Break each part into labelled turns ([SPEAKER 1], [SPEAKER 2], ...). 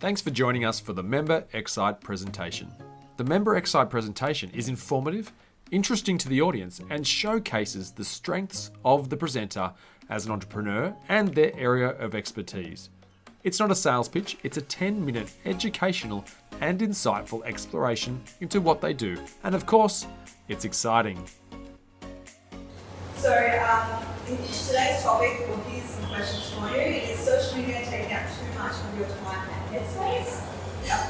[SPEAKER 1] Thanks for joining us for the Member xCite presentation. The Member xCite presentation is informative, interesting to the audience, and showcases the strengths of the presenter as an entrepreneur and their area of expertise. It's not a sales pitch, it's a 10-minute educational and insightful exploration into what they do. And of course, it's exciting.
[SPEAKER 2] So today's topic, or here's some questions for you, is social media taking up too much of your time and headspace? Yep.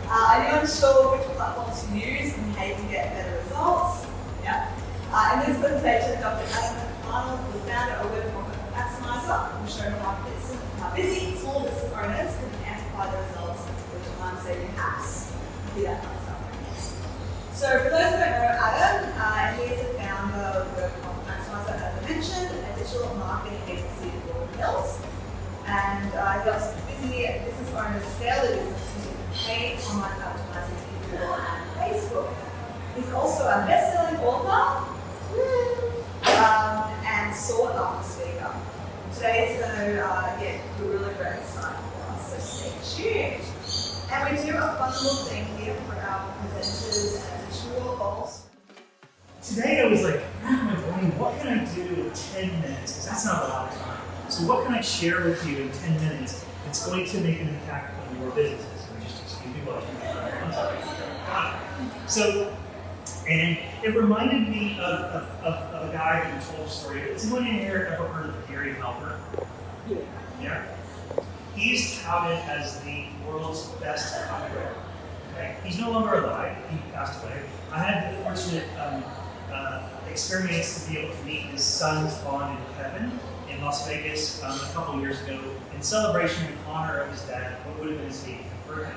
[SPEAKER 2] Are you unsure which platforms to use and how you can get better results? Yep. In this presentation, Dr. Arnold, the founder of Web Maximizer, will show how busy small business owners can amplify the results with time-saving hacks. That kind of stuff. So for those who don't know Adam, he is the founder of Web Maximizer, as I mentioned, a digital marketing agency in Golden Hills. And he helps busy business owners scale their business using paid online advertising in Google and Facebook. He's also a best-selling author and sought-after speaker. Today is going to get a really great insight for us, so stay tuned. And we do a fundamental thing here for our presenters, and it's true or false.
[SPEAKER 3] Today I was like, what can I do in 10 minutes? Because that's not a lot of time. So what can I share with you in 10 minutes that's going to make an impact on your businesses? Just excuse me while I So, and it reminded me of a guy who told a story. Has anyone in here ever heard of Gary Halbert? Yeah? He's touted as the world's best copywriter. Okay? He's no longer alive. He passed away. I had the fortunate experience to be able to meet his sons on in heaven in Las Vegas a couple years ago in celebration in honor of his dad, what would have been his 85th birthday.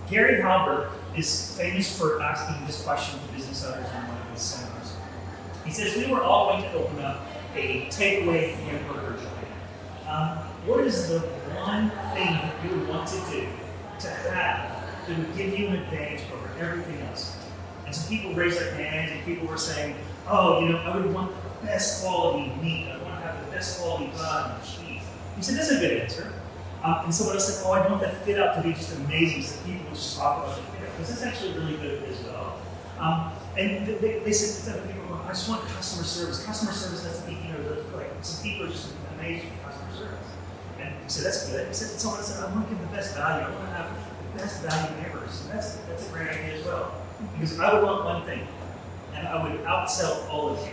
[SPEAKER 3] Gary Halbert is famous for asking this question to business owners in one of his seminars. He says, we were all going to open up a takeaway hamburger joint. What is the one thing that you would want to do to have that would give you an advantage over everything else? And so people raised their hands and people were saying, oh, I would want the best quality meat. I want to have the best quality bun and cheese. He said, that's a good answer. And someone else said, oh, I want that fit out to be just amazing, so people would just talk about the fit out, because that's actually really good as well. And they said, I just want customer service. Customer service has to be, some people are just amazed with customer service. And he said, that's good. He said, someone said, I want to give the best value. I want to have the best value neighbors. And that's a great idea as well. Because I would want one thing, and I would outsell all of you.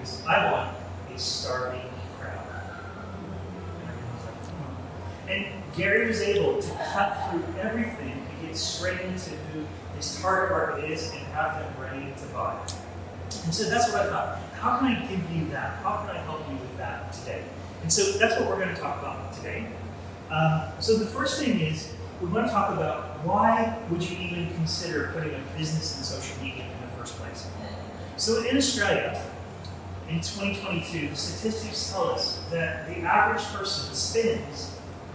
[SPEAKER 3] Because I want a starving crowd. And Gary was able to cut through everything to get straight into who his target market is and have them ready to buy. And so that's what I thought. How can I give you that? How can I help you with that today? And so that's what we're going to talk about today. So the first thing is, we want to talk about why would you even consider putting a business in social media in the first place. So in Australia, in 2022, the statistics tell us that the average person spends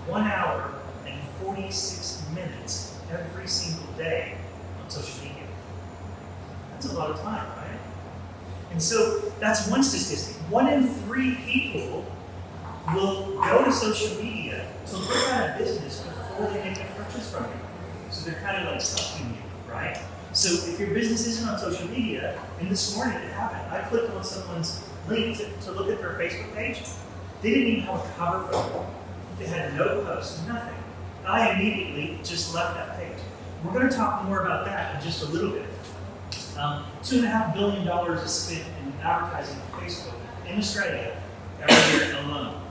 [SPEAKER 3] 1 hour and 46 minutes every single day on social media. That's a lot of time, right? And so that's one statistic. 1 in 3 people will go to social media to look at a business before they make a purchase from you. So they're kind of like stalking you, right? So if your business isn't on social media, and this morning it happened, I clicked on someone's link to look at their Facebook page. They didn't even have a cover photo. They had no post, nothing. I immediately just left that page. We're going to talk more about that in just a little bit. $2.5 billion is spent in advertising on Facebook in Australia every year alone.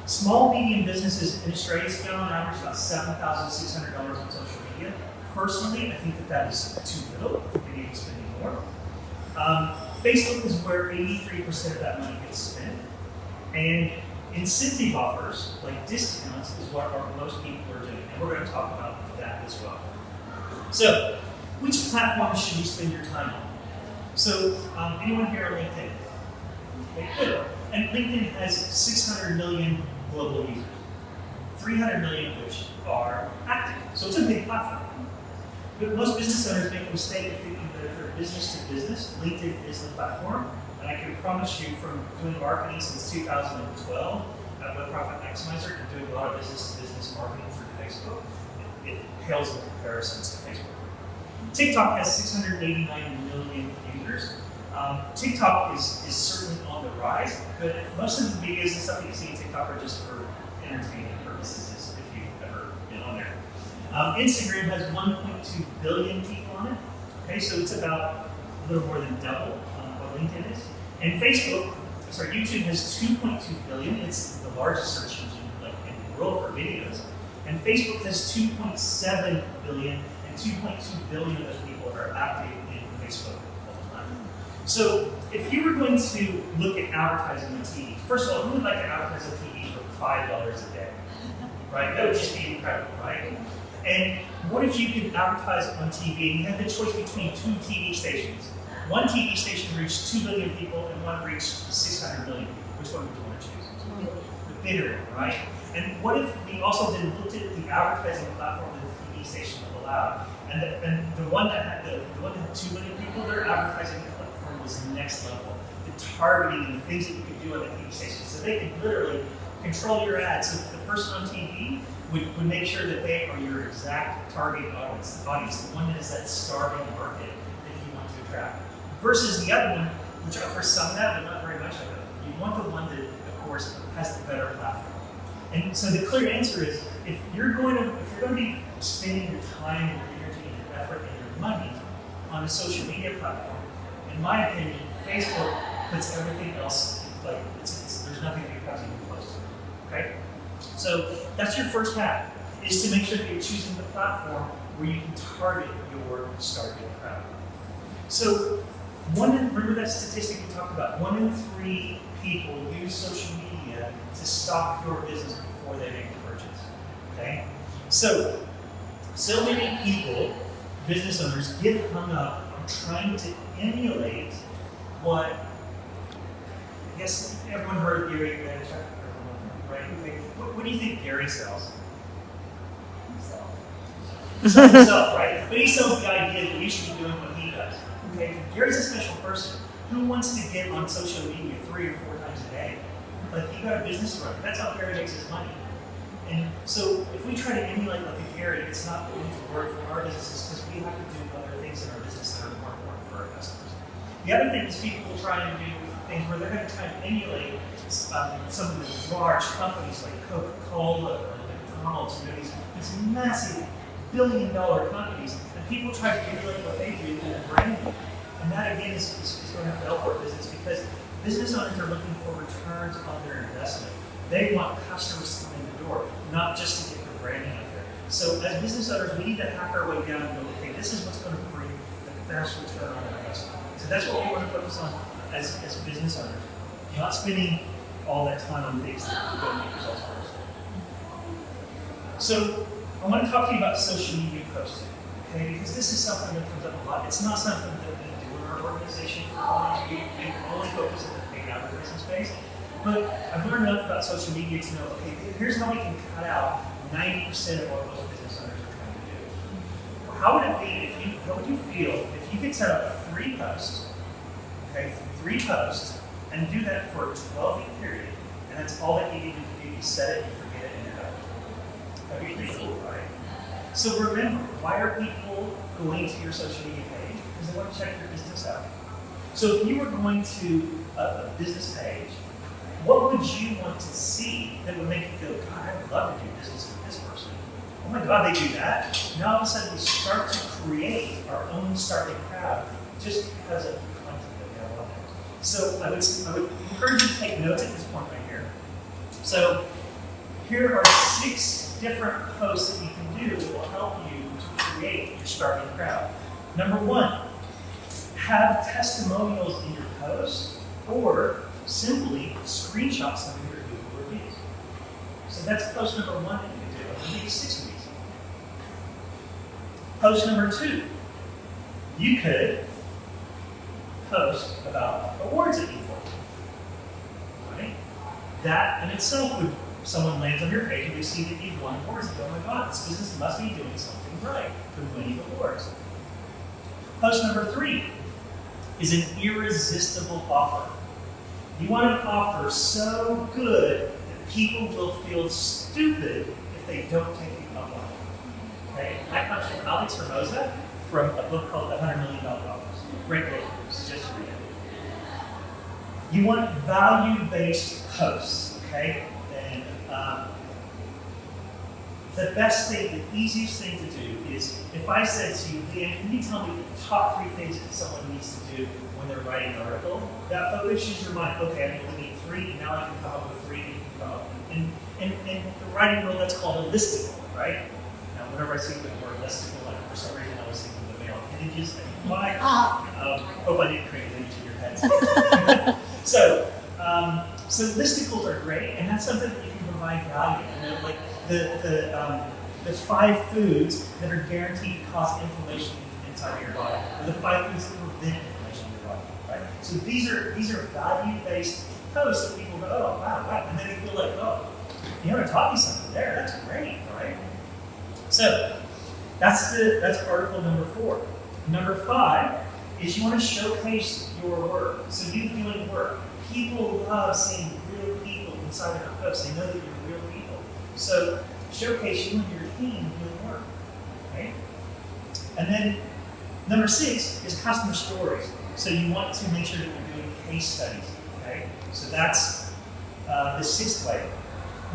[SPEAKER 3] Small, medium businesses in Australia spend on average about $7,600 on social media. Personally, I think that is too little. I think they need to spend more. Facebook is where 83% of that money gets spent. And incentive offers, like discounts, is what most people are doing. And we're going to talk about that as well. So, which platforms should you spend your time on? So, anyone here on LinkedIn? Okay, good. And LinkedIn has 600 million global users, 300 million of which are active. So it's a big platform. But most business owners make a mistake of thinking that if they're business to business, LinkedIn is the platform. And I can promise you, from doing marketing since 2012 at Web Maximizer and doing a lot of business to business marketing for Facebook. It pales in comparison to Facebook. TikTok has 689 million users. TikTok is certainly on the rise, but most of the videos and stuff that you see in TikTok are just for entertainment purposes, if you've ever been on there. Instagram has 1.2 billion people on it. Okay, so it's about a little more than double what LinkedIn is. And YouTube has 2.2 billion. It's the largest search engine in the world for videos. And Facebook has 2.7 billion, and 2.2 billion of those people are active in Facebook all the time. So if you were going to look at advertising on TV, first of all, who would like to advertise on TV for $5 a day? Right? That would just be incredible, right? And what if you could advertise on TV and you had the choice between two TV stations? One TV station reached 2 billion people and one reached 600 million people. Which one would you want to choose? The bigger one, right? And what if we also then looked at the advertising platform that the TV station allowed? And the one that had 2 billion people, their advertising platform was next level. The targeting and the things that you could do on the TV station. So they could literally control your ads. So the person on TV would make sure that they are your exact target audience, the one that is that starving market that you want to attract. Versus the other one, which offers some of that, but not very much of it. You want the one that, of course, has the better platform. And so the clear answer is, if you're going to be spending your time and your energy and your effort and your money on a social media platform, in my opinion, Facebook puts everything else, there's nothing that comes even close to it. Okay? So that's your first hack, is to make sure that you're choosing the platform where you can target your target crowd. So remember that statistic we talked about, 1 in 3 people use social media to stock your business before they make a purchase, okay? So many people, business owners, get hung up on trying to emulate what, I guess everyone heard of Gary Vaynerchuk, right? What do you think Gary sells? He sells himself, right? But he sells the idea that you should be doing what he does. Okay, Gary's a special person. Who wants to get on social media 3 or 4 times a day? Like, you got a business to run. That's how Gary makes his money. And so if we try to emulate like a Gary, it's not going to work for our businesses because we have to do other things in our business that are more important for our customers. The other thing is people will try and do things where they're going to try and emulate some of the large companies like Coca-Cola or McDonald's, these massive billion-dollar companies, and people try to emulate what they do in branding. And that again is going to fail for a business because business owners are looking for returns on their investment. They want customers to come in the door, not just to get their branding out there. So as business owners, we need to hack our way down and go, okay, this is what's going to bring the best return on our investment. So that's what we want to focus on as business owners. Not spending all that time on things that don't make results first. So I want to talk to you about social media posting, okay? Because this is something that comes up a lot. It's not something that we do in our organization for clients. We only focus on the paid advertising space. But I've learned enough about social media to know, okay, here's how we can cut out 90% of what most business owners are trying to do. How would it be how would you feel if you could set up 3 posts, okay, 3 posts, and do that for a 12-week period, and that's all that you need to do. You set it, you forget it, and you're done. That'd be pretty cool, right? So remember, why are people going to your social media page? Because they want to check your business out. So if you were going to a business page, what would you want to see that would make you go, God, I would love to do business with this person? Oh my God, they do that? Now all of a sudden we start to create our own starting crowd just because of the content that we have on there. So I would encourage you to take notes at this point right here. So here are 6 different posts that you can do that will help you to create your starting crowd. Number 1, have testimonials in your post, or simply screenshot some of your Google reviews. So that's post number 1 that you can do. I'll give you 6 of these. Post number 2, you could post about awards that you've won. Right? That in itself would, if someone lands on your page and they see that you've won awards, they go, oh my God, this business must be doing something right for winning awards. Post number 3 is an irresistible offer. You want an offer so good that people will feel stupid if if they don't take you up on it. Okay? That comes from Alex Ramosa from a book called The $100 Million Offers. Great book, just read it. You want value-based posts, okay? And the best thing, the easiest thing to do is, if I said to you, Dan, can you tell me the top 3 things that someone needs to do when they're writing an article? That focuses your mind. Okay, I only need 3, and now I can come up with 3, and you can come up with. And the writing world, that's called a listicle, right? Now, whenever I see the word listicle, like for some reason I was thinking of the male appendages. Why? Hope I didn't create an image in your head. So listicles are great, and that's something that you can provide value. You know, like the 5 foods that are guaranteed to cause inflammation inside of your body, or the 5 foods that prevent inflammation in your body, right? So these are value-based posts that people go, oh wow, and then they feel like, oh, you haven't taught me something there. That's great, right? So that's article number 4. Number 5 is you want to showcase your work. So you doing work. People love seeing real people inside of their posts. They know that you're real people. So showcase you and your team doing work. Okay? And then number 6 is customer stories. So you want to make sure that you're doing case studies. Okay? So that's the 6th way.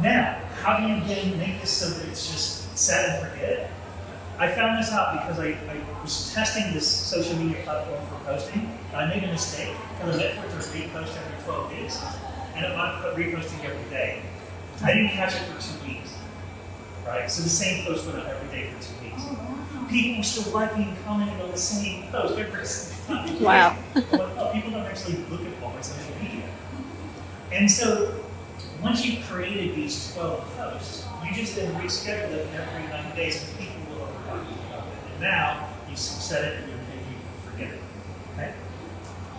[SPEAKER 3] Now, how do you again make this so that it's just set and forget? I found this out because I was testing this social media platform for posting. I made a mistake because I meant for it to repost every 12 weeks, and it might put reposting every day. I didn't catch it for 2 weeks, right? So the same post went up every day for 2 weeks. People were still liking and commenting on the same post every single time.
[SPEAKER 4] Wow.
[SPEAKER 3] Oh, people don't actually look at all my social media. And so once you've created these 12 posts, you just then reschedule it every 90 days, and people will have forgotten about it. And now you've set it and you forget it. Okay?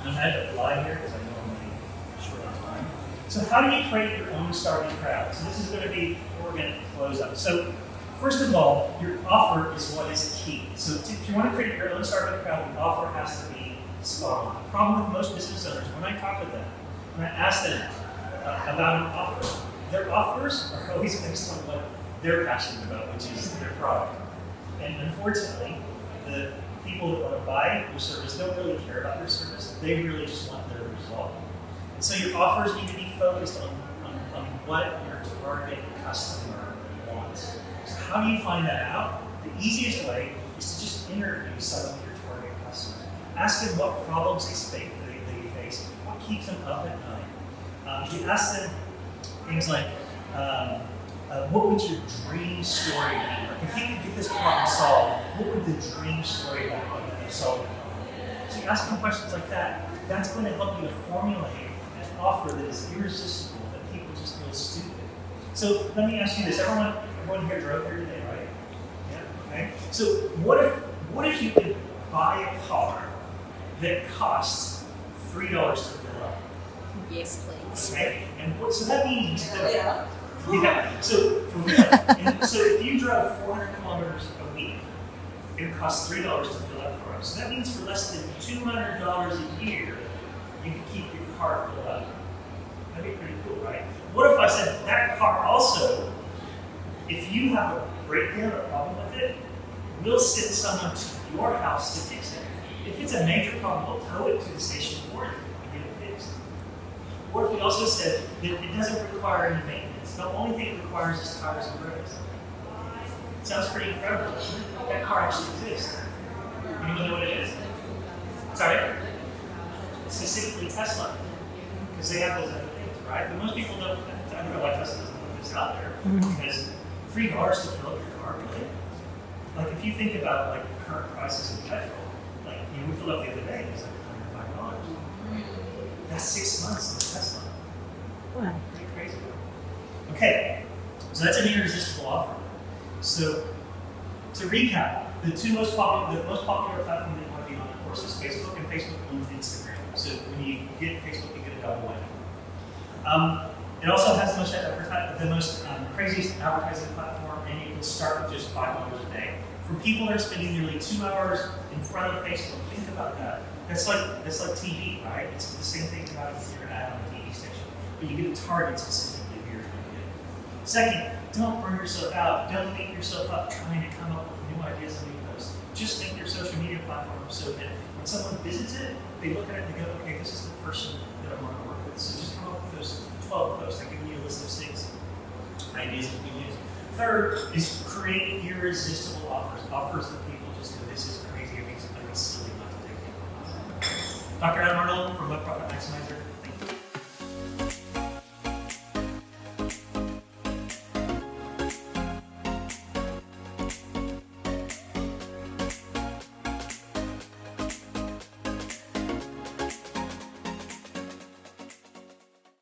[SPEAKER 3] And I had to fly here because I know I'm running short on time. So how do you create your own starting crowd? So this is going to be where we're going to close up. So first of all, your offer is what is key. So if you want to create your own starting crowd, the offer has to be spot on. The problem with most business owners, when I talk to them, when I ask them about an offer, their offers are always based on what they're passionate about, which is their product. And unfortunately, the people that want to buy your service don't really care about your service. They really just want their result. And so your offers need to be focused on what your target customer wants. So how do you find that out? The easiest way is to just interview some of your target customers. Ask them what problems they face, what keeps them up at night. You ask them things like, what would your dream story be? Like, if you could get this problem solved, what would the dream story be of solving the problem? So you ask them questions like that. That's going to help you to formulate an offer that is irresistible, that people just feel stupid. So let me ask you this. Everyone here drove here today, right? Yeah? Okay. So what if you could buy a car that costs $3 to fill up?
[SPEAKER 4] Yes, please.
[SPEAKER 3] Okay, and so that means that so for real. And so if you drove 400 kilometers a week, it would cost $3 to fill up car. So that means for less than $200 a year, you can keep your car filled up. That'd be pretty cool, right? What if I said that car also, if you have a breakdown or problem with it, we'll send someone to your house to fix it. If it's a major problem, we'll tow it to the station for you and get it fixed. Or if we also said that it doesn't require any maintenance. The only thing it requires is tires and brakes. Sounds pretty incredible. That car actually exists. Anyone know what it is? Sorry? Specifically Tesla. Because they have those other things, right? But most people don't, I don't know why Tesla doesn't put this out there. Because $3 to fill up your car, really? Like if you think about like the current prices of petrol, like we filled up the other day, it was like $105. That's 6 months of Tesla.
[SPEAKER 4] Wow.
[SPEAKER 3] Pretty crazy. Okay, so that's an irresistible offer. So to recap, the most popular platform that you want to be on, of course, is Facebook, and Facebook owns Instagram. So when you get Facebook, you get a double whammy. It also has the most craziest advertising platform, and you can start with just $5 a day. For people that are spending nearly 2 hours in front of Facebook, think about that. That's like TV, right? It's the same thing about if you're an ad on a TV station, but you get a target specifically who you're trying to get. Second, don't burn yourself out. Don't beat yourself up trying to come up with new ideas and new posts. Just make your social media platform so that when someone visits it, they look at it and they go, okay, this is the person that I want to work with. So just come up with those 12 posts. I'm giving you a list of 6 ideas that we use. Third is create irresistible offers. Offers that people just go, this is crazy. It makes it silly not to take it. Dr. Arnold from Web Profit Maximizer.